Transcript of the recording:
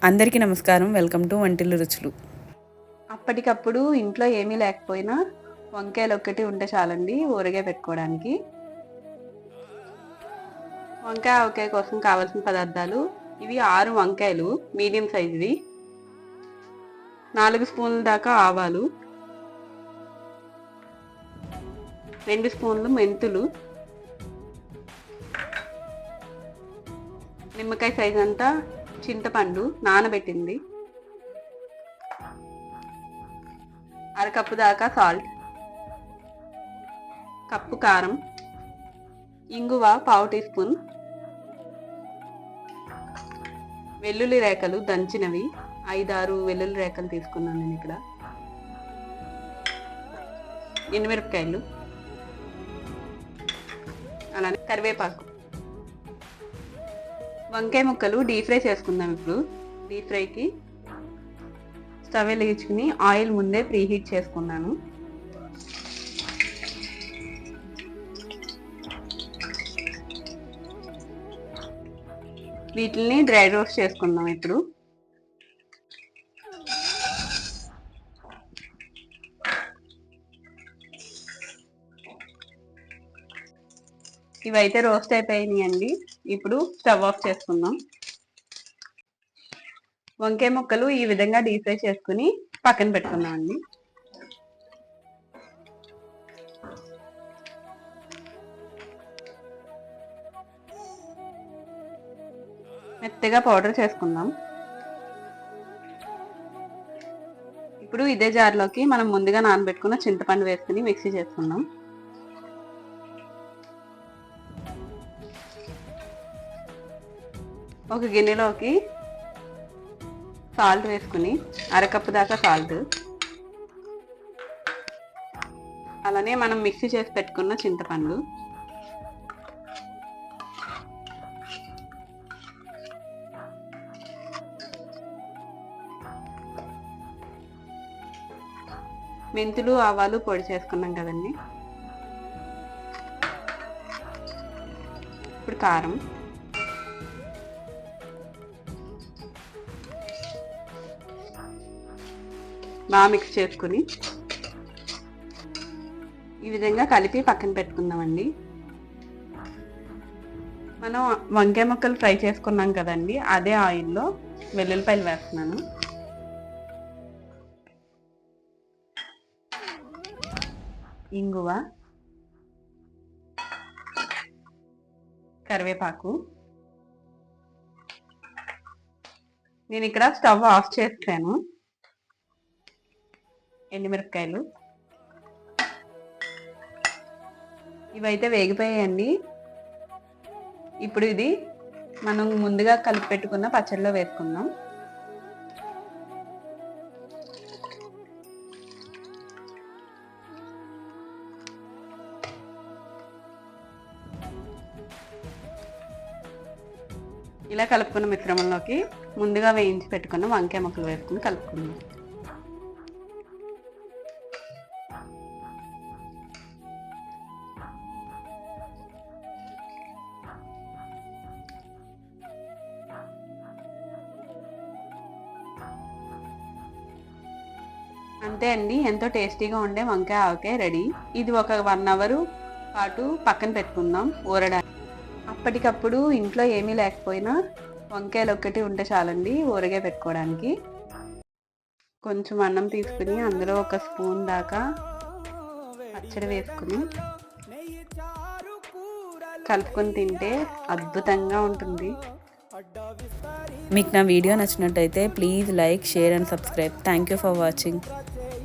అందరికీ నమస్కారం. Welcome to వంటిల్లు రుచులు. అప్పటికప్పుడు ఇంట్లో ఏమీ లేకపోయినా వంకాయలు ఒక్కటి ఉంటే చాలండి ఊరగాయ పెట్టుకోవడానికి. వంకాయ ఆవకాయ కోసం కావాల్సిన పదార్థాలు ఇవి 6 వంకాయలు మీడియం సైజువి, 4 స్పూన్ల దాకా ఆవాలు, 2 స్పూన్లు మెంతులు, నిమ్మకాయ సైజు అంతా చింతపండు నానబెట్టింది, అరకప్పు దాకా సాల్ట్, కప్పు కారం, ఇంగువ పావు టీ స్పూన్, వెల్లుల్లి రేకలు దంచినవి 5-6 వెల్లుల్లి రేకలు తీసుకున్నాను నేను ఇక్కడ, ఎండుమిరపకాయలు, అలానే కరివేపాకు. వంకాయ ముక్కలు డీప్ ఫ్రై చేసుకుందాం. ఇప్పుడు డీప్ ఫ్రైకి స్టవ్ వెలిగించుకుని ఆయిల్ ముందే ప్రీ హీట్ చేసుకున్నాను. వీటిని డ్రై రోస్ట్ చేసుకుందాం. ఇప్పుడు ఇవైతే రోస్ట్ అయిపోయినాయి అండి. ఇప్పుడు స్టవ్ ఆఫ్ చేసుకుందాం. వంకాయ ముక్కలు ఈ విధంగా డీప్ ఫ్రై చేసుకుని పక్కన పెట్టుకుందాం అండి. మెత్తగా పౌడర్ చేసుకుందాం. ఇప్పుడు ఇదే జార్లోకి మనం ముందుగా నానబెట్టుకున్న చింతపండు వేసుకుని మిక్సీ చేసుకుందాం. ఒక గిన్నెలోకి సాల్ట్ వేసుకుని అరకప్పు దాకా సాల్ట్, అలానే మనం మిక్సీ చేసి పెట్టుకున్న చింతపండు, మెంతులు ఆవాలు పొడి చేసుకున్నాం కదండి. ఇప్పుడు కారం, బాగా మిక్స్ చేసుకుని ఈ విధంగా కలిపి పక్కన పెట్టుకుందామండి. మనం వంకాయ ముక్కలు ఫ్రై చేసుకున్నాం కదండి, అదే ఆయిల్లో వెల్లుల్లిపాయలు వేస్తున్నాను. ఇంగువ, కరివేపాకు. నేను ఇక్కడ స్టవ్ ఆఫ్ చేస్తాను. ఎండుమిరపకాయలు ఇవైతే వేగిపోయాయండి. ఇప్పుడు ఇది మనం ముందుగా కలిపి పెట్టుకున్న పచ్చడిలో వేసుకుందాం. ఇలా కలుపుకున్న మిశ్రమంలోకి ముందుగా వేయించి పెట్టుకున్న వంకాయ ముక్కలు వేసుకుని కలుపుకుందాం. అంతే అండి, ఎంతో టేస్టీగా ఉండే వంకాయ ఆవకాయ రెడీ. ఇది ఒక 1 అవర్ పాటు పక్కన పెట్టుకుందాం ఊరడానికి. అప్పటికప్పుడు ఇంట్లో ఏమీ లేకపోయినా వంకాయలు ఒక్కటి ఉంటే చాలండి ఊరగాయ పెట్టుకోవడానికి. కొంచెం అన్నం తీసుకుని అందులో ఒక స్పూన్ దాకా పచ్చడి వేసుకుని కలుపుకొని తింటే అద్భుతంగా ఉంటుంది. మీకు నా వీడియో నచ్చినట్టయితే please like, share and subscribe. Thank you for watching.